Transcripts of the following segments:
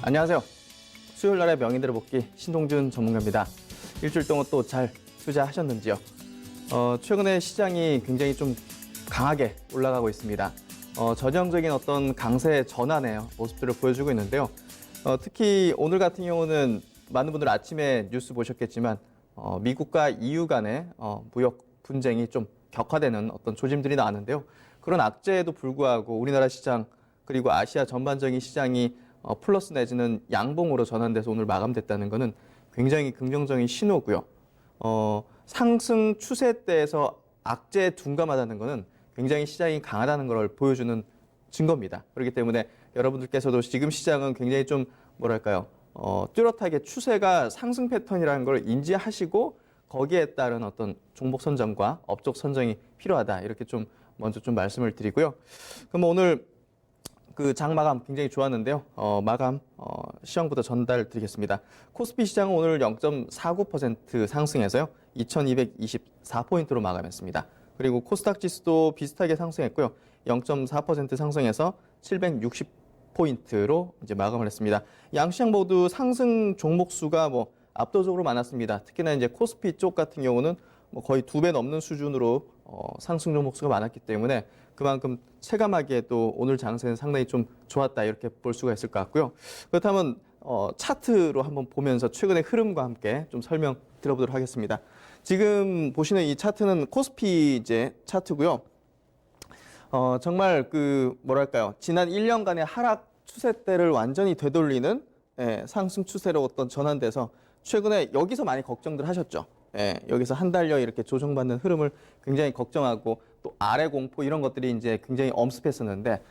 안녕하세요. 수요일 날의 명인들의 복귀 신동준 전문가입니다. 일주일 동안 또 잘 투자하셨는지요? 최근에 시장이 굉장히 좀 강하게 올라가고 있습니다. 전형적인 어떤 강세 전환의 모습들을 보여주고 있는데요. 특히 오늘 같은 경우는 많은 분들 아침에 뉴스 보셨겠지만 미국과 EU 간의 무역 분쟁이 좀 격화되는 어떤 조짐들이 나왔는데요. 그런 악재에도 불구하고 우리나라 시장 그리고 아시아 전반적인 시장이 플러스 내지는 양봉으로 전환돼서 오늘 마감됐다는 것은 굉장히 긍정적인 신호고요. 상승 추세대에서 악재에 둔감하다는 것은 굉장히 시장이 강하다는 걸 보여주는 증거입니다. 그렇기 때문에 여러분들께서도 지금 시장은 굉장히 좀 뭐랄까요, 뚜렷하게 추세가 상승 패턴이라는 걸 인지하시고 거기에 따른 어떤 종목 선정과 업종 선정이 필요하다. 이렇게 좀 먼저 좀 말씀을 드리고요. 그럼 오늘 그 장 마감 굉장히 좋았는데요. 마감 시황부터 전달 드리겠습니다. 코스피 시장은 오늘 0.49% 상승해서요. 2224포인트로 마감했습니다. 그리고 코스닥 지수도 비슷하게 상승했고요. 0.4% 상승해서 760포인트로 이제 마감을 했습니다. 양시장 모두 상승 종목 수가 압도적으로 많았습니다. 특히나 이제 코스피 쪽 같은 경우는 거의 2배 넘는 수준으로 상승 종목 수가 많았기 때문에 그만큼 체감하기에 또 오늘 장세는 상당히 좀 좋았다 이렇게 볼 수가 있을 것 같고요. 그렇다면 차트로 한번 보면서 최근의 흐름과 함께 좀 설명 드려보도록 하겠습니다. 지금 보시는 이 차트는 코스피 이제 차트고요. 정말 뭐랄까요, 지난 1년간의 하락 추세대를 완전히 되돌리는 상승 추세로 어떤 전환돼서 최근에 여기서 많이 걱정들 하셨죠. 여기서 한 달여 이렇게 조정받는 흐름을 굉장히 걱정하고 또 아래 공포 이런 것들이 이제 굉장히 엄습했었는데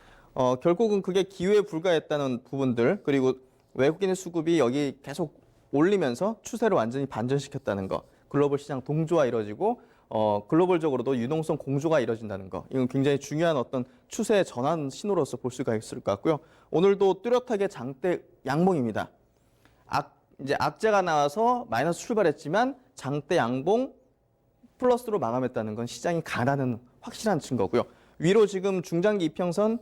결국은 그게 기회에 불과했다는 부분들, 그리고 외국인의 수급이 여기 계속 올리면서 추세를 완전히 반전시켰다는 거, 글로벌 시장 동조가 이루어지고 글로벌적으로도 유동성 공조가 이루어진다는 거, 이건 굉장히 중요한 어떤 추세 전환 신호로서 볼 수가 있을 것 같고요. 오늘도 뚜렷하게 장대 양봉입니다. 이제 악재가 나와서 마이너스 출발했지만 장대 양봉 플러스로 마감했다는 건 시장이 강하다는 확실한 증거고요. 위로 지금 중장기 이평선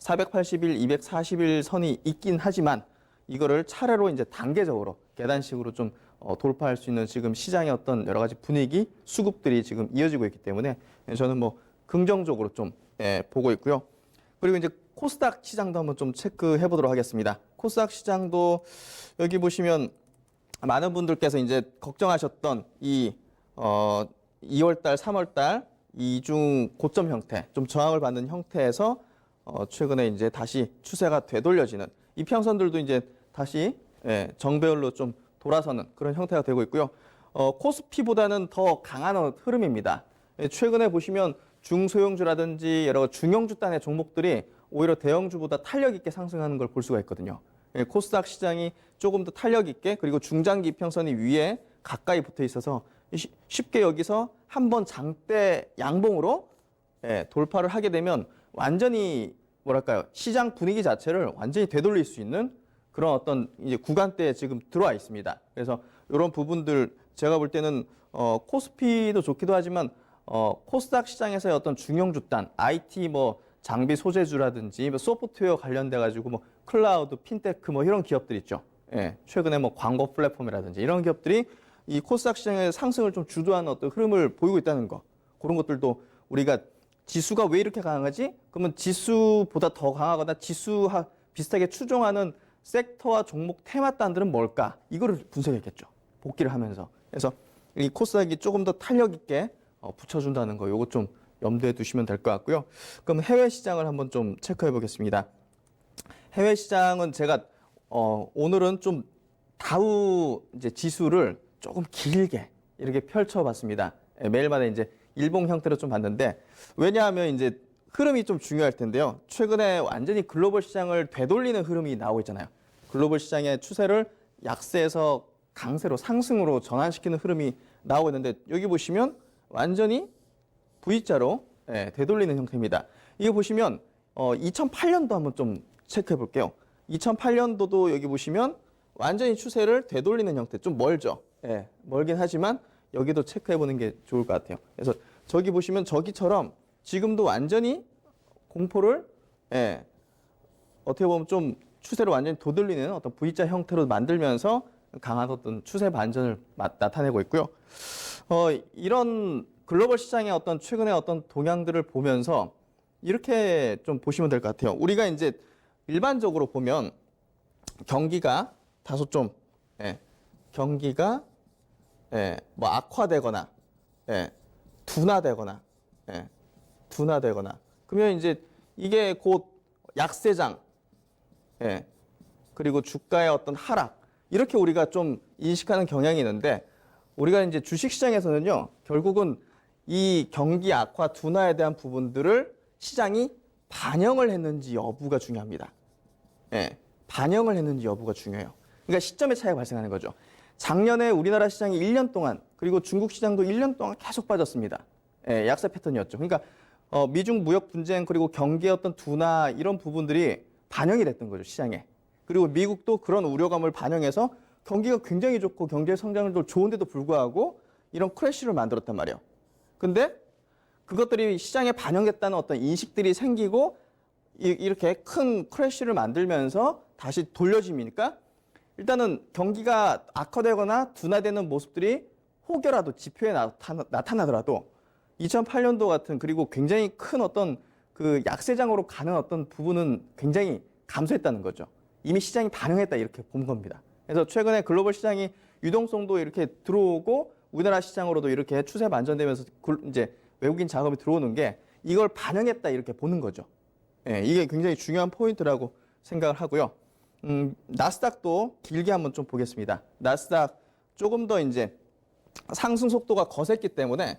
480일, 240일 선이 있긴 하지만 이거를 차례로 이제 단계적으로 계단식으로 좀 돌파할 수 있는 지금 시장의 어떤 여러 가지 분위기, 수급들이 지금 이어지고 있기 때문에 저는 긍정적으로 좀 보고 있고요. 그리고 이제 코스닥 시장도 한번 좀 체크해 보도록 하겠습니다. 코스닥 시장도 여기 보시면 많은 분들께서 이제 걱정하셨던 이 2월달, 3월달 이중 고점 형태, 좀 저항을 받는 형태에서 최근에 이제 다시 추세가 되돌려지는 이평선들도 이제 다시 정배열로 좀 돌아서는 그런 형태가 되고 있고요. 코스피보다는 더 강한 흐름입니다. 최근에 보시면 중소형주라든지 여러 중형주 단의 종목들이 오히려 대형주보다 탄력 있게 상승하는 걸 볼 수가 있거든요. 코스닥 시장이 조금 더 탄력 있게, 그리고 중장기 이평선이 위에 가까이 붙어 있어서 쉽게 여기서 한번 장대 양봉으로 돌파를 하게 되면 완전히 뭐랄까요, 시장 분위기 자체를 완전히 되돌릴 수 있는 그런 어떤 이제 구간대에 지금 들어와 있습니다. 그래서 이런 부분들 제가 볼 때는 코스피도 좋기도 하지만 코스닥 시장에서의 어떤 중형주단, IT 장비 소재주라든지 소프트웨어 관련돼 가지고 클라우드, 핀테크 이런 기업들 있죠. 최근에 광고 플랫폼이라든지 이런 기업들이 이 코스닥 시장의 상승을 좀 주도하는 어떤 흐름을 보이고 있다는 거. 그런 것들도 우리가 지수가 왜 이렇게 강하지? 그러면 지수보다 더 강하거나 지수와 비슷하게 추종하는 섹터와 종목 테마단들은 뭘까? 이거를 분석했겠죠. 복귀를 하면서. 그래서 이 코스닥이 조금 더 탄력 있게 붙여준다는 거, 요거 좀 염두에 두시면 될 것 같고요. 그럼 해외 시장을 한번 좀 체크해 보겠습니다. 해외 시장은 제가 오늘은 좀 다우 이제 지수를 조금 길게 이렇게 펼쳐봤습니다. 매일마다 이제 일봉 형태로 좀 봤는데, 왜냐하면 이제 흐름이 좀 중요할 텐데요. 최근에 완전히 글로벌 시장을 되돌리는 흐름이 나오고 있잖아요. 글로벌 시장의 추세를 약세에서 강세로 상승으로 전환시키는 흐름이 나오고 있는데, 여기 보시면 완전히 V자로 되돌리는 형태입니다. 이거 보시면 2008년도 한번 좀 체크해 볼게요. 2008년도도 여기 보시면 완전히 추세를 되돌리는 형태, 좀 멀죠. 멀긴 하지만 여기도 체크해 보는 게 좋을 것 같아요. 그래서 저기 보시면 저기처럼 지금도 완전히 공포를 어떻게 보면 좀 추세를 완전히 도들리는 어떤 V자 형태로 만들면서 강한 어떤 추세 반전을 나타내고 있고요. 이런 글로벌 시장의 어떤 최근의 어떤 동향들을 보면서 이렇게 좀 보시면 될 것 같아요. 우리가 이제 일반적으로 보면 경기가 다소 좀 경기가 뭐 악화되거나 둔화되거나 둔화되거나 그러면 이제 이게 곧 약세장 그리고 주가의 어떤 하락 이렇게 우리가 좀 인식하는 경향이 있는데 우리가 이제 주식시장에서는요 결국은 이 경기 악화 둔화에 대한 부분들을 시장이 반영을 했는지 여부가 중요합니다. 반영을 했는지 여부가 중요해요. 그러니까 시점의 차이가 발생하는 거죠. 작년에 우리나라 시장이 1년 동안 그리고 중국 시장도 1년 동안 계속 빠졌습니다. 약세 패턴이었죠. 그러니까 미중 무역 분쟁 그리고 경기의 어떤 둔화 이런 부분들이 반영이 됐던 거죠, 시장에. 그리고 미국도 그런 우려감을 반영해서 경기가 굉장히 좋고 경제 성장률도 좋은데도 불구하고 이런 크래시를 만들었단 말이에요. 근데 그것들이 시장에 반영됐다는 어떤 인식들이 생기고 이렇게 큰 크래시를 만들면서 다시 돌려짐이니까 일단은 경기가 악화되거나 둔화되는 모습들이 혹여라도 지표에 나타나더라도 2008년도 같은 그리고 굉장히 큰 어떤 그 약세장으로 가는 어떤 부분은 굉장히 감소했다는 거죠. 이미 시장이 반영했다 이렇게 본 겁니다. 그래서 최근에 글로벌 시장이 유동성도 이렇게 들어오고 우리나라 시장으로도 이렇게 추세 반전되면서 이제 외국인 자금이 들어오는 게 이걸 반영했다 이렇게 보는 거죠. 이게 굉장히 중요한 포인트라고 생각을 하고요. 나스닥도 길게 한번 좀 보겠습니다. 나스닥 조금 더 이제 상승 속도가 거셌기 때문에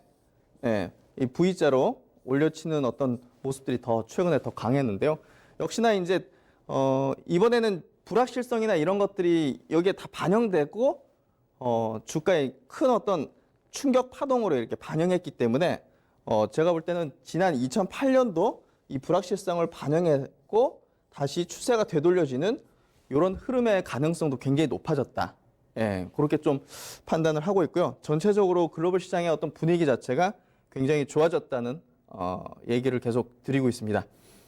이 V자로 올려치는 어떤 모습들이 더 최근에 더 강했는데요. 역시나 이제 이번에는 불확실성이나 이런 것들이 여기에 다 반영되고 주가의 큰 어떤 충격 파동으로 이렇게 반영했기 때문에 제가 볼 때는 지난 2008년도 이 불확실성을 반영했고 다시 추세가 되돌려지는 이런 흐름의 가능성도 굉장히 높아졌다. 그렇게 좀 판단을 하고 있고요. 전체적으로 글로벌 시장의 어떤 분위기 자체가 굉장히 좋아졌다는 얘기를 계속 드리고 있습니다.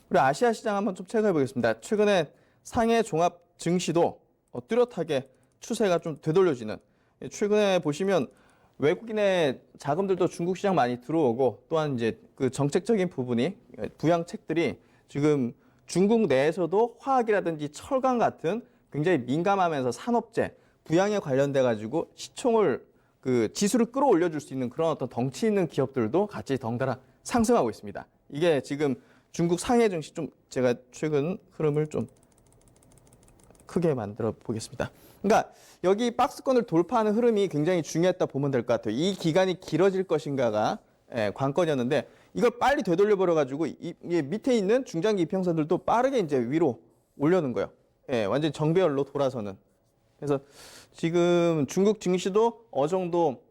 우리 아시아 시장 한번 좀 체크해 보겠습니다. 최근에 상해 종합 증시도 뚜렷하게 추세가 좀 되돌려지는 최근에 보시면 외국인의 자금들도 중국 시장 많이 들어오고 또한 이제 그 정책적인 부분이 부양책들이 지금 중국 내에서도 화학이라든지 철강 같은 굉장히 민감하면서 산업재 부양에 관련돼 가지고 시총을 그 지수를 끌어올려 줄 수 있는 그런 어떤 덩치 있는 기업들도 같이 덩달아 상승하고 있습니다. 이게 지금 중국 상해 증시 좀 제가 최근 흐름을 좀 크게 만들어 보겠습니다. 그러니까 여기 박스권을 돌파하는 흐름이 굉장히 중요했다 보면 될 것 같아요. 이 기간이 길어질 것인가가 관건이었는데 이걸 빨리 되돌려 버려 가지고 이 밑에 있는 중장기 이평선들도 빠르게 이제 위로 올려는 거예요. 완전 정배열로 돌아서는. 그래서 지금 중국 증시도 어느 정도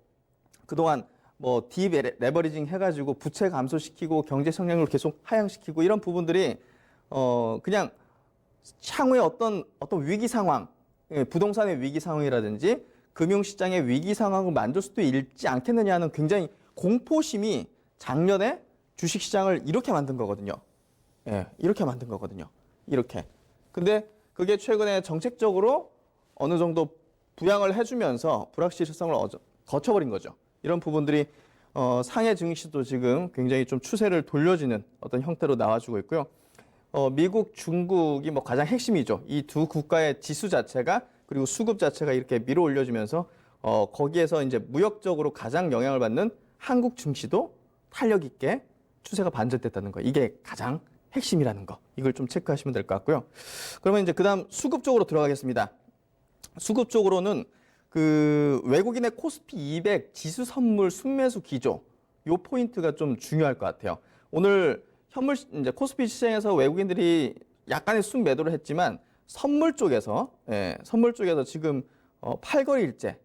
그동안 뭐 딥 레버리징 해가지고 부채 감소시키고 경제 성장률 계속 하향시키고 이런 부분들이 그냥 향후에 어떤 위기 상황, 부동산의 위기 상황이라든지 금융시장의 위기 상황을 만들 수도 있지 않겠느냐는 굉장히 공포심이 작년에 주식시장을 이렇게 만든 거거든요. 이렇게 만든 거거든요. 이렇게. 근데 그게 최근에 정책적으로 어느 정도 부양을 해주면서 불확실성을 거쳐버린 거죠. 이런 부분들이 상해 증시도 지금 굉장히 좀 추세를 돌려지는 어떤 형태로 나와주고 있고요. 미국, 중국이 뭐 가장 핵심이죠. 이 두 국가의 지수 자체가 그리고 수급 자체가 이렇게 밀어 올려지면서 거기에서 이제 무역적으로 가장 영향을 받는 한국 증시도 탄력 있게 추세가 반전됐다는 거. 이게 가장 핵심이라는 거. 이걸 좀 체크하시면 될 것 같고요. 그러면 이제 그다음 수급 쪽으로 들어가겠습니다. 수급 쪽으로는 그 외국인의 코스피 200 지수 선물 순매수 기조 요 포인트가 좀 중요할 것 같아요. 오늘 현물 이제 코스피 시장에서 외국인들이 약간의 순매도를 했지만 선물 쪽에서 지금 8거리일째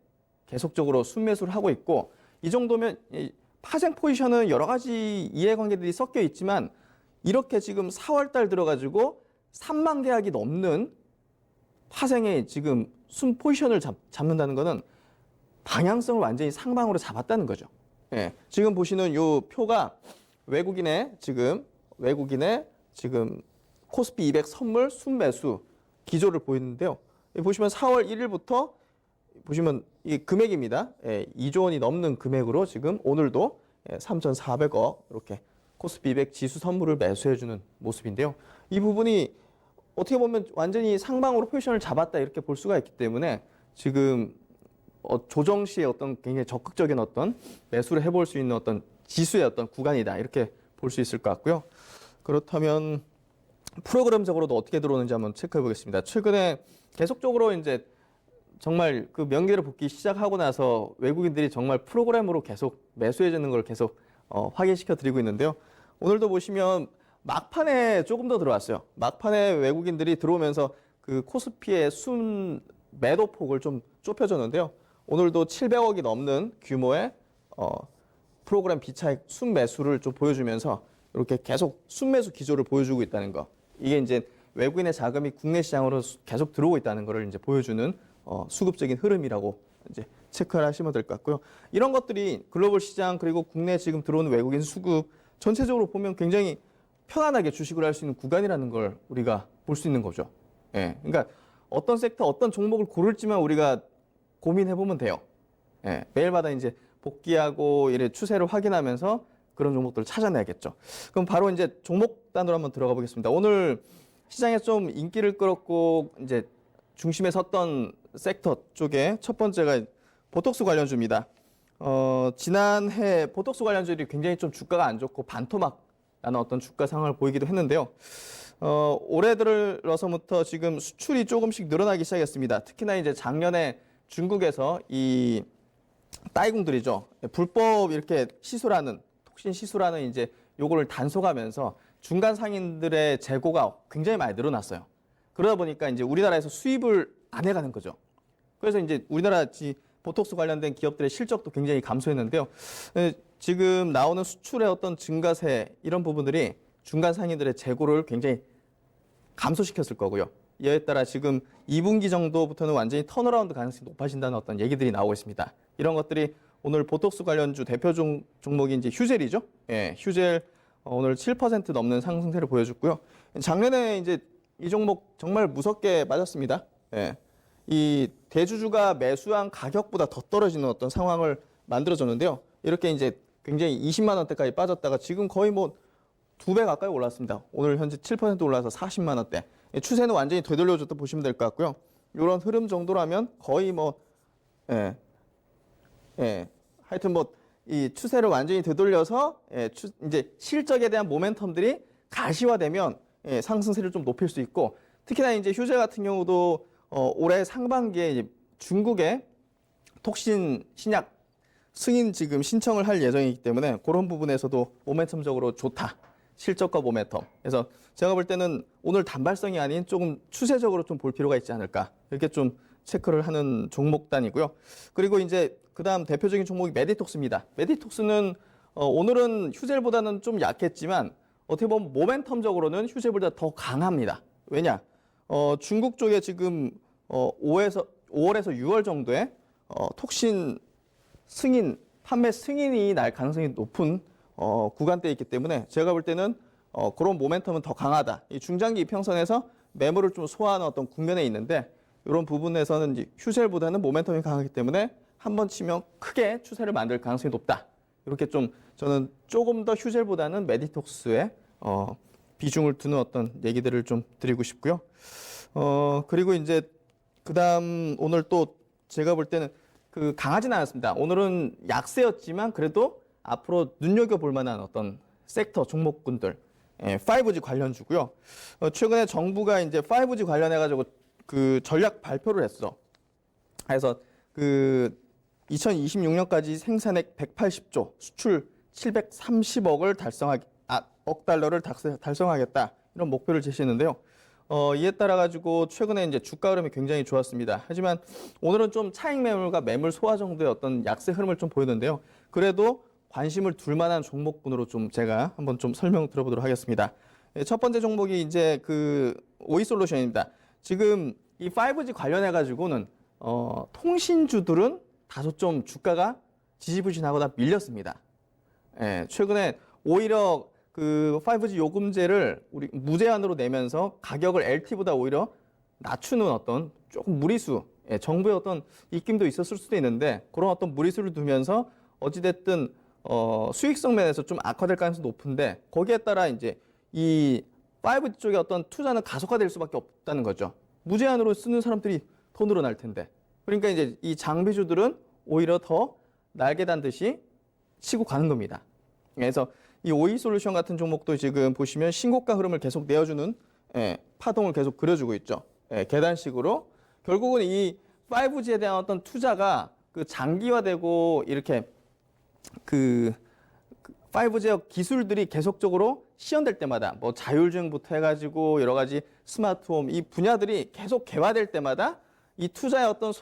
계속적으로 순매수를 하고 있고 이 정도면 파생 포지션은 여러 가지 이해관계들이 섞여 있지만 이렇게 지금 4월 달 들어가지고 3만 계약이 넘는 파생에 지금 순 포지션을 잡는다는 것은 방향성을 완전히 상방으로 잡았다는 거죠. 지금 보시는 요 표가 외국인의 지금 코스피 200 선물 순매수 기조를 보이는데요. 보시면 4월 1일부터 보시면 이 금액입니다. 2조 원이 넘는 금액으로 지금 오늘도 3,400억 이렇게 코스피 200 지수 선물을 매수해주는 모습인데요. 이 부분이 어떻게 보면 완전히 상방으로 포지션을 잡았다 이렇게 볼 수가 있기 때문에 지금 조정 시에 어떤 굉장히 적극적인 어떤 매수를 해볼 수 있는 어떤 지수의 어떤 구간이다 이렇게 볼 수 있을 것 같고요. 그렇다면 프로그램적으로도 어떻게 들어오는지 한번 체크해 보겠습니다. 최근에 계속적으로 이제 정말 그 명계를 붙기 시작하고 나서 외국인들이 정말 프로그램으로 계속 매수해 주는 걸 계속 확인시켜 드리고 있는데요. 오늘도 보시면 막판에 조금 더 들어왔어요. 막판에 외국인들이 들어오면서 그 코스피의 순 매도 폭을 좀 좁혀줬는데요. 오늘도 700억이 넘는 규모의 프로그램 비차익 순매수를 좀 보여주면서 이렇게 계속 순매수 기조를 보여주고 있다는 거. 이게 이제 외국인의 자금이 국내 시장으로 계속 들어오고 있다는 것을 이제 보여주는 수급적인 흐름이라고 이제 체크를 하시면 될 것 같고요. 이런 것들이 글로벌 시장 그리고 국내 지금 들어오는 외국인 수급 전체적으로 보면 굉장히 편안하게 주식을 할 수 있는 구간이라는 걸 우리가 볼 수 있는 거죠. 예. 그러니까 어떤 섹터, 어떤 종목을 고를지만 우리가 고민해 보면 돼요. 예. 매일마다 이제 복귀하고 이래 추세를 확인하면서 그런 종목들을 찾아내야겠죠. 그럼 바로 이제 종목 단으로 한번 들어가 보겠습니다. 오늘 시장에 좀 인기를 끌었고 이제 중심에 섰던 섹터 쪽에 첫 번째가 보톡스 관련주입니다. 지난해 보톡스 관련주들이 굉장히 좀 주가가 안 좋고 반토막 라는 어떤 주가 상황을 보이기도 했는데요. 올해 들어서부터 지금 수출이 조금씩 늘어나기 시작했습니다. 특히나 이제 작년에 중국에서 이 따이궁들이죠. 불법 이렇게 시술하는, 톡신 시술하는 이제 요거를 단속하면서 중간 상인들의 재고가 굉장히 많이 늘어났어요. 그러다 보니까 이제 우리나라에서 수입을 안 해가는 거죠. 그래서 이제 우리나라 보톡스 관련된 기업들의 실적도 굉장히 감소했는데요. 지금 나오는 수출의 어떤 증가세 이런 부분들이 중간 상인들의 재고를 굉장히 감소시켰을 거고요. 이에 따라 지금 2분기 정도부터는 완전히 턴어라운드 가능성이 높아진다는 어떤 얘기들이 나오고 있습니다. 이런 것들이 오늘 보톡스 관련주 대표 종목이 이제 휴젤이죠. 예, 휴젤 오늘 7% 넘는 상승세를 보여줬고요. 작년에 이제 이 종목 정말 무섭게 맞았습니다. 예. 이 대주주가 매수한 가격보다 더 떨어지는 어떤 상황을 만들어줬는데요. 이렇게 이제 굉장히 20만 원대까지 빠졌다가 지금 거의 뭐 2배 가까이 올랐습니다. 오늘 현재 7% 올라서 40만 원대. 추세는 완전히 되돌려줬다 보시면 될 것 같고요. 이런 흐름 정도라면 거의 뭐 하여튼 뭐 이 추세를 완전히 되돌려서 이제 실적에 대한 모멘텀들이 가시화되면 상승세를 좀 높일 수 있고 특히나 이제 휴재 같은 경우도 올해 상반기에 이제 중국의 톡신 신약 승인 지금 신청을 할 예정이기 때문에 그런 부분에서도 모멘텀적으로 좋다. 실적과 모멘텀. 그래서 제가 볼 때는 오늘 단발성이 아닌 조금 추세적으로 좀 볼 필요가 있지 않을까. 이렇게 좀 체크를 하는 종목단이고요. 그리고 이제 그다음 대표적인 종목이 메디톡스입니다. 메디톡스는 오늘은 휴젤보다는 좀 약했지만 어떻게 보면 모멘텀적으로는 휴젤보다 더 강합니다. 왜냐? 중국 쪽에 지금 5월에서 6월 정도에 톡신 승인, 판매 승인이 날 가능성이 높은 구간대에 있기 때문에 제가 볼 때는 그런 모멘텀은 더 강하다. 이 중장기 이평선에서 매물을 좀 소화하는 어떤 국면에 있는데 이런 부분에서는 이제 휴젤보다는 모멘텀이 강하기 때문에 한번 치면 크게 추세를 만들 가능성이 높다. 이렇게 좀 저는 조금 더 휴젤보다는 메디톡스에 비중을 두는 어떤 얘기들을 좀 드리고 싶고요. 그리고 이제 그다음 오늘 또 제가 볼 때는 그 강하진 않았습니다. 오늘은 약세였지만 그래도 앞으로 눈여겨볼 만한 어떤 섹터 종목군들 5G 관련주고요. 최근에 정부가 이제 5G 관련해가지고 그 전략 발표를 했어. 그래서 그 2026년까지 생산액 180조, 수출 730억을 억 달러를 달성하겠다 이런 목표를 제시했는데요. 이에 따라 가지고 최근에 이제 주가 흐름이 굉장히 좋았습니다. 하지만 오늘은 좀 차익 매물과 매물 소화 정도의 어떤 약세 흐름을 좀 보였는데요. 그래도 관심을 둘 만한 종목군으로 좀 제가 한번 좀 설명 드려보도록 하겠습니다. 첫 번째 종목이 이제 그 오이솔루션입니다. 지금 이 5G 관련해 가지고는 통신주들은 다소 좀 주가가 지지부진하거나 밀렸습니다. 최근에 오히려 그 5G 요금제를 우리 무제한으로 내면서 가격을 LT보다 오히려 낮추는 어떤 조금 무리수, 정부의 어떤 입김도 있었을 수도 있는데 그런 어떤 무리수를 두면서 어찌됐든 수익성 면에서 좀 악화될 가능성이 높은데 거기에 따라 이제 이 5G 쪽의 어떤 투자는 가속화될 수밖에 없다는 거죠. 무제한으로 쓰는 사람들이 더 늘어날 텐데. 그러니까 이제 이 장비주들은 오히려 더 날개 단 듯이 치고 가는 겁니다. 그래서 이 OE솔루션 같은 종목도 지금 보시면 신고가 흐름을 계속 내어주는 파동을 계속 그려주고 있죠. 계단식으로 결국은 이 5G에 대한 어떤 투자가 그 장기화되고 이렇게 그 5G 기술들이 계속적으로 시연될 때마다 뭐 자율주행부터 해가지고 여러 가지 스마트홈 이 분야들이 계속 개화될 때마다 이 투자의 어떤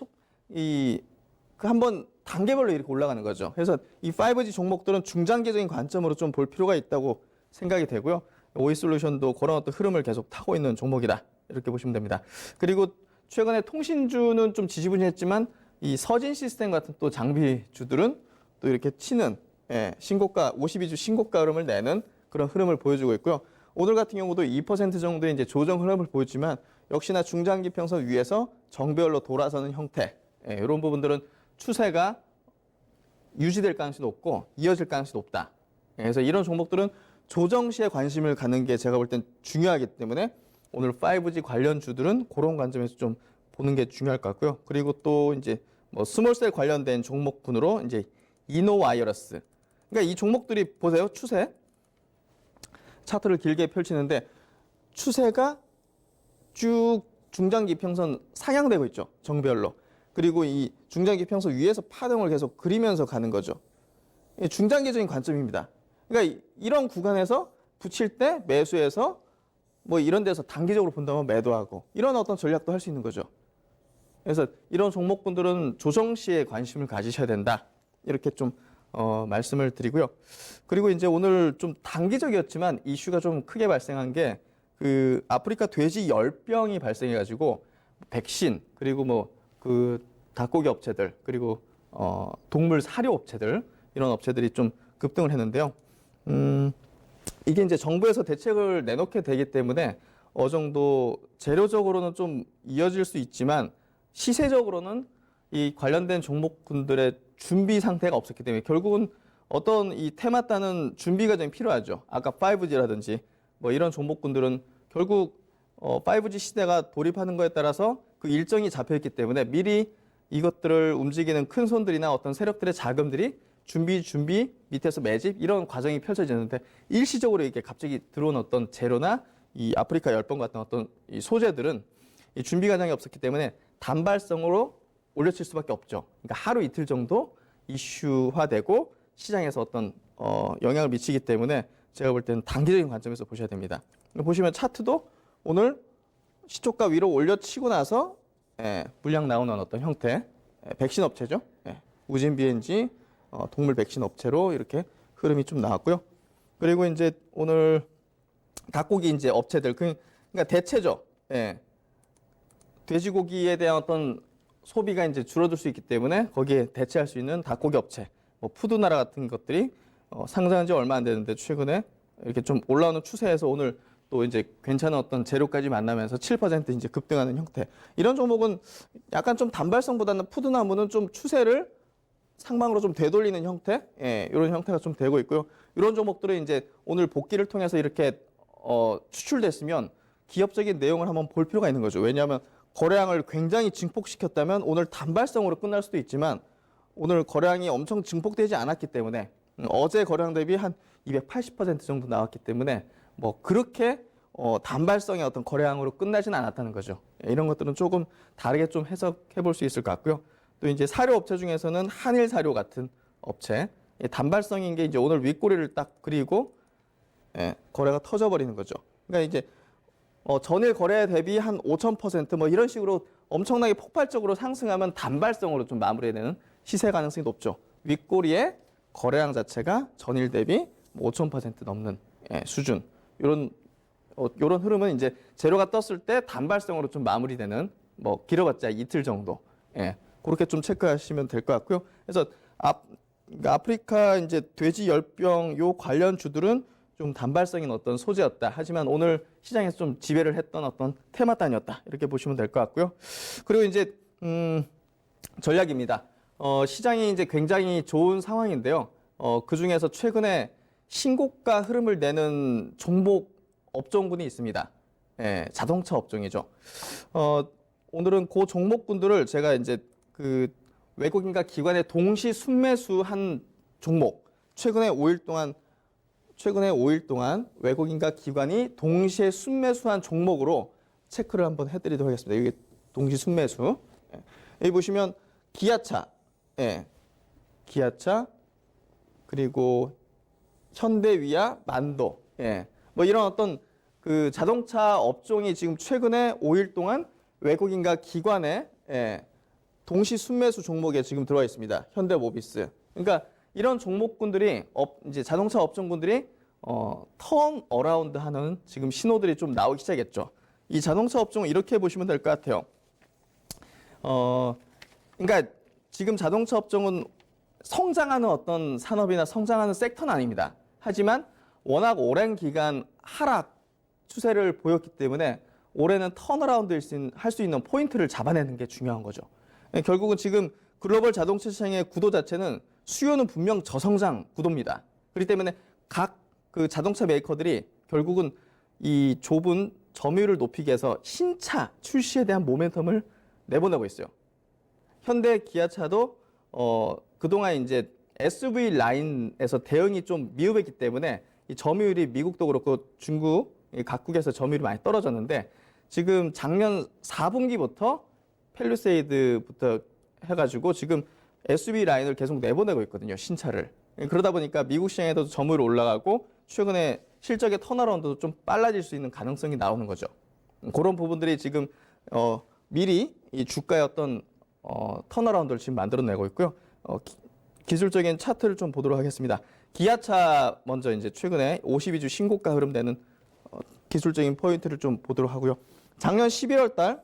그 한번 단계별로 이렇게 올라가는 거죠. 그래서 이 5G 종목들은 중장기적인 관점으로 좀 볼 필요가 있다고 생각이 되고요. OE솔루션도 그런 어떤 흐름을 계속 타고 있는 종목이다. 이렇게 보시면 됩니다. 그리고 최근에 통신주는 좀 지지부진했지만 이 서진 시스템 같은 또 장비주들은 또 이렇게 치는 신고가 52주 신고가 흐름을 내는 그런 흐름을 보여주고 있고요. 오늘 같은 경우도 2% 정도의 이제 조정 흐름을 보였지만 역시나 중장기 평선 위에서 정배열로 돌아서는 형태 이런 부분들은 추세가 유지될 가능성이 높고 이어질 가능성이 높다. 그래서 이런 종목들은 조정 시에 관심을 갖는 게 제가 볼 땐 중요하기 때문에 오늘 5G 관련 주들은 그런 관점에서 좀 보는 게 중요할 것 같고요. 그리고 또 이제 뭐 스몰셀 관련된 종목군으로 이제 이노와이어러스. 그러니까 이 종목들이 보세요. 추세. 차트를 길게 펼치는데 추세가 쭉 중장기 평선 상향되고 있죠. 정별로. 그리고 이 중장기 평선 위에서 파동을 계속 그리면서 가는 거죠. 중장기적인 관점입니다. 그러니까 이런 구간에서 붙일 때 매수해서 뭐 이런 데서 단기적으로 본다면 매도하고 이런 어떤 전략도 할 수 있는 거죠. 그래서 이런 종목분들은 조정 시에 관심을 가지셔야 된다. 이렇게 좀 말씀을 드리고요. 그리고 이제 오늘 좀 단기적이었지만 이슈가 좀 크게 발생한 게 그 아프리카 돼지 열병이 발생해가지고 백신 그리고 뭐 그 닭고기 업체들 그리고 동물 사료 업체들 이런 업체들이 좀 급등을 했는데요. 이게 이제 정부에서 대책을 내놓게 되기 때문에 어느 정도 재료적으로는 좀 이어질 수 있지만 시세적으로는 이 관련된 종목군들의 준비 상태가 없었기 때문에 결국은 어떤 이 테마 따는 준비 과정이 필요하죠. 아까 5G라든지 뭐 이런 종목군들은 결국 5G 시대가 돌입하는 거에 따라서 그 일정이 잡혀있기 때문에 미리 이것들을 움직이는 큰 손들이나 어떤 세력들의 자금들이 준비 밑에서 매집 이런 과정이 펼쳐지는데 일시적으로 이게 갑자기 들어온 어떤 재료나 이 아프리카 열병 같은 어떤 이 소재들은 이 준비 과정이 없었기 때문에 단발성으로 올려칠 수밖에 없죠. 그러니까 하루 이틀 정도 이슈화되고 시장에서 어떤 영향을 미치기 때문에 제가 볼 때는 단기적인 관점에서 보셔야 됩니다. 보시면 차트도 오늘 시초가 위로 올려치고 나서 물량 나오는 어떤 형태 백신 업체죠. 우진 BNG 동물 백신 업체로 이렇게 흐름이 좀 나왔고요. 그리고 이제 오늘 닭고기 이제 업체들 그러니까 대체죠. 돼지고기에 대한 어떤 소비가 이제 줄어들 수 있기 때문에 거기에 대체할 수 있는 닭고기 업체, 뭐 푸드나라 같은 것들이 상장한 지 얼마 안 되는데 최근에 이렇게 좀 올라오는 추세에서 오늘 또 이제 괜찮은 어떤 재료까지 만나면서 7% 이제 급등하는 형태. 이런 종목은 약간 좀 단발성보다는 푸드나무는 좀 추세를 상방으로 좀 되돌리는 형태, 이런 형태가 좀 되고 있고요. 이런 종목들은 이제 오늘 복귀를 통해서 이렇게 추출됐으면 기업적인 내용을 한번 볼 필요가 있는 거죠. 왜냐하면 거래량을 굉장히 증폭시켰다면 오늘 단발성으로 끝날 수도 있지만 오늘 거래량이 엄청 증폭되지 않았기 때문에 어제 거래량 대비 한 280% 정도 나왔기 때문에 뭐 그렇게 단발성의 어떤 거래량으로 끝나지는 않았다는 거죠. 이런 것들은 조금 다르게 좀 해석해 볼 수 있을 것 같고요. 또 이제 사료 업체 중에서는 한일 사료 같은 업체 단발성인 게 이제 오늘 윗꼬리를 딱 그리고 거래가 터져버리는 거죠. 그러니까 이제 전일 거래 대비 한 5,000%뭐 이런 식으로 엄청나게 폭발적으로 상승하면 단발성으로 좀 마무리되는 시세 가능성이 높죠. 윗꼬리의 거래량 자체가 전일 대비 5,000% 넘는 수준. 이런 흐름은 이제 재료가 떴을 때 단발성으로 좀 마무리되는 뭐 길어봤자 이틀 정도. 그렇게 좀 체크하시면 될 것 같고요. 그래서 아프리카 이제 돼지 열병 요 관련 주들은 좀 단발성인 어떤 소재였다. 하지만 오늘 시장에서 좀 지배를 했던 어떤 테마단이었다. 이렇게 보시면 될 것 같고요. 그리고 이제 전략입니다. 시장이 이제 굉장히 좋은 상황인데요. 그 중에서 최근에 신고가 흐름을 내는 종목 업종군이 있습니다. 예, 자동차 업종이죠. 오늘은 그 종목군들을 제가 이제 그 외국인과 기관의 동시 순매수한 종목, 최근에 5일 동안 외국인과 기관이 동시에 순매수한 종목으로 체크를 한번 해드리도록 하겠습니다. 이게 동시 순매수. 예. 여기 보시면 기아차, 예, 기아차, 그리고 현대위아, 만도, 예, 뭐 이런 어떤 그 자동차 업종이 지금 최근에 5일 동안 외국인과 기관의 동시 순매수 종목에 지금 들어와 있습니다. 현대모비스. 그러니까 이런 종목군들이 이제 자동차 업종군들이 턴 어라운드 하는 지금 신호들이 좀 나오기 시작했죠. 이 자동차 업종은 이렇게 보시면 될 것 같아요. 그러니까 지금 자동차 업종은 성장하는 어떤 산업이나 성장하는 섹터는 아닙니다. 하지만 워낙 오랜 기간 하락 추세를 보였기 때문에 올해는 턴어라운드 할 수 있는 포인트를 잡아내는 게 중요한 거죠. 결국은 지금 글로벌 자동차 시장의 구도 자체는 수요는 분명 저성장 구도입니다. 그렇기 때문에 각 그 자동차 메이커들이 결국은 이 좁은 점유율을 높이기 위해서 신차 출시에 대한 모멘텀을 내보내고 있어요. 현대 기아차도 그동안 이제 SUV 라인에서 대응이 좀 미흡했기 때문에 이 점유율이 미국도 그렇고 중국 각국에서 점유율이 많이 떨어졌는데 지금 작년 4분기부터 팰리세이드부터 해가지고 지금 SUV 라인을 계속 내보내고 있거든요. 신차를. 그러다 보니까 미국 시장에도 점유율이 올라가고 최근에 실적의 턴어라운드도 좀 빨라질 수 있는 가능성이 나오는 거죠. 그런 부분들이 지금 미리 이 주가의 어떤 턴어라운드를 지금 만들어내고 있고요. 기술적인 차트를 좀 보도록 하겠습니다. 기아차 먼저 이제 최근에 52주 신고가 흐름되는 기술적인 포인트를 좀 보도록 하고요. 작년 12월 달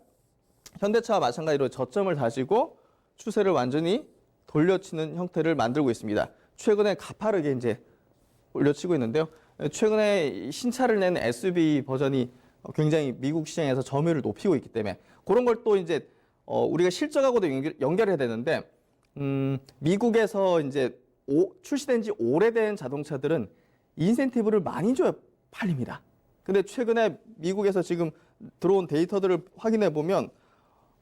현대차와 마찬가지로 저점을 다지고 추세를 완전히 돌려치는 형태를 만들고 있습니다. 최근에 가파르게 이제 올려치고 있는데요. 최근에 신차를 낸 SUV 버전이 굉장히 미국 시장에서 점유율을 높이고 있기 때문에 그런 걸 또 이제 우리가 실적하고도 연결해야 되는데 미국에서 이제 출시된 지 오래된 자동차들은 인센티브를 많이 줘야 팔립니다. 근데 최근에 미국에서 지금 들어온 데이터들을 확인해 보면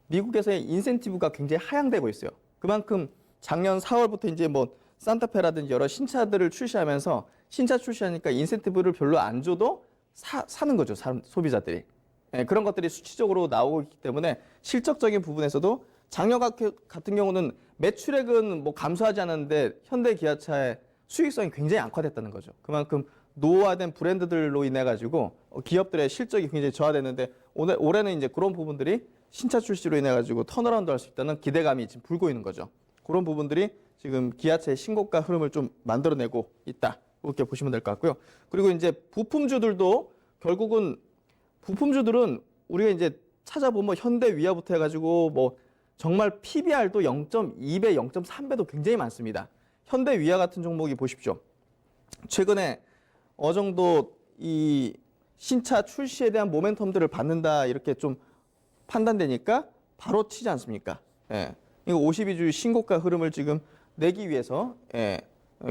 미국에서의 인센티브가 굉장히 하향되고 있어요. 그만큼 작년 4월부터 이제 뭐 산타페라든지 여러 신차들을 출시하면서 신차 출시하니까 인센티브를 별로 안 줘도 사는 거죠. 소비자들이. 네, 그런 것들이 수치적으로 나오고 있기 때문에 실적적인 부분에서도 작년 같은 경우는 매출액은 뭐 감소하지 않았는데 현대 기아차의 수익성이 굉장히 악화됐다는 거죠. 그만큼 노후화된 브랜드들로 인해 가지고 기업들의 실적이 굉장히 저하됐는데 올해는 이제 그런 부분들이 신차 출시로 인해 가지고 턴어라운드 할 수 있다는 기대감이 지금 불고 있는 거죠. 그런 부분들이 지금 기아차의 신고가 흐름을 좀 만들어내고 있다. 이렇게 보시면 될 것 같고요. 그리고 이제 부품주들도 결국은 부품주들은 우리가 이제 찾아보면 현대 위아부터 해가지고 뭐 정말 PBR도 0.2배, 0.3배도 굉장히 많습니다. 현대 위아 같은 종목이 보십시오. 최근에 어느 정도 이 신차 출시에 대한 모멘텀들을 받는다 이렇게 좀 판단되니까 바로 치지 않습니까? 예. 이거 52주 신고가 흐름을 지금 내기 위해서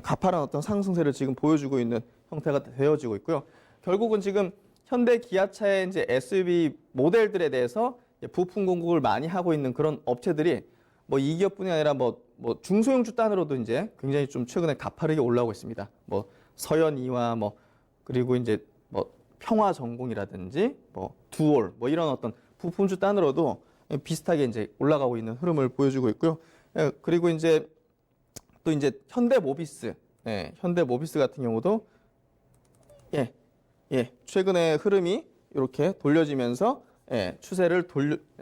가파른 어떤 상승세를 지금 보여주고 있는 형태가 되어지고 있고요. 결국은 지금 현대 기아차의 이제 SUV 모델들에 대해서 부품 공급을 많이 하고 있는 그런 업체들이 뭐 이 기업뿐이 아니라 뭐 중소형주 단으로도 이제 굉장히 좀 최근에 가파르게 올라오고 있습니다. 뭐 서현이와 뭐 그리고 이제 뭐 평화전공이라든지 뭐 두올 뭐 이런 어떤 부품주 단으로도 비슷하게 이제 올라가고 있는 흐름을 보여주고 있고요. 그리고 이제 또 이제 현대모비스, 현대모비스 같은 경우도 최근에 흐름이 이렇게 돌려지면서 추세를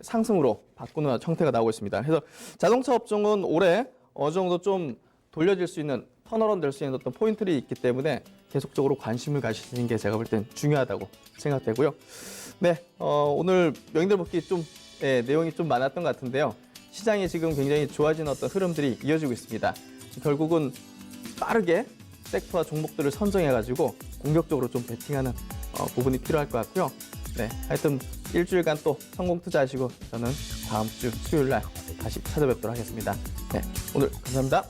상승으로 바꾸는 형태가 나오고 있습니다. 그래서 자동차 업종은 올해 어느 정도 좀 돌려질 수 있는 턴어라운드 될 수 있는 어떤 포인트들이 있기 때문에 계속적으로 관심을 가지시는 게 제가 볼 땐 중요하다고 생각되고요. 네, 오늘 명인들 복귀 좀 내용이 좀 많았던 것 같은데요. 시장이 지금 굉장히 좋아지는 어떤 흐름들이 이어지고 있습니다. 결국은 빠르게 섹터와 종목들을 선정해가지고 공격적으로 좀 베팅하는 부분이 필요할 것 같고요. 네, 하여튼 일주일간 또 성공 투자하시고 저는 다음 주 수요일 날 다시 찾아뵙도록 하겠습니다. 네, 오늘 감사합니다.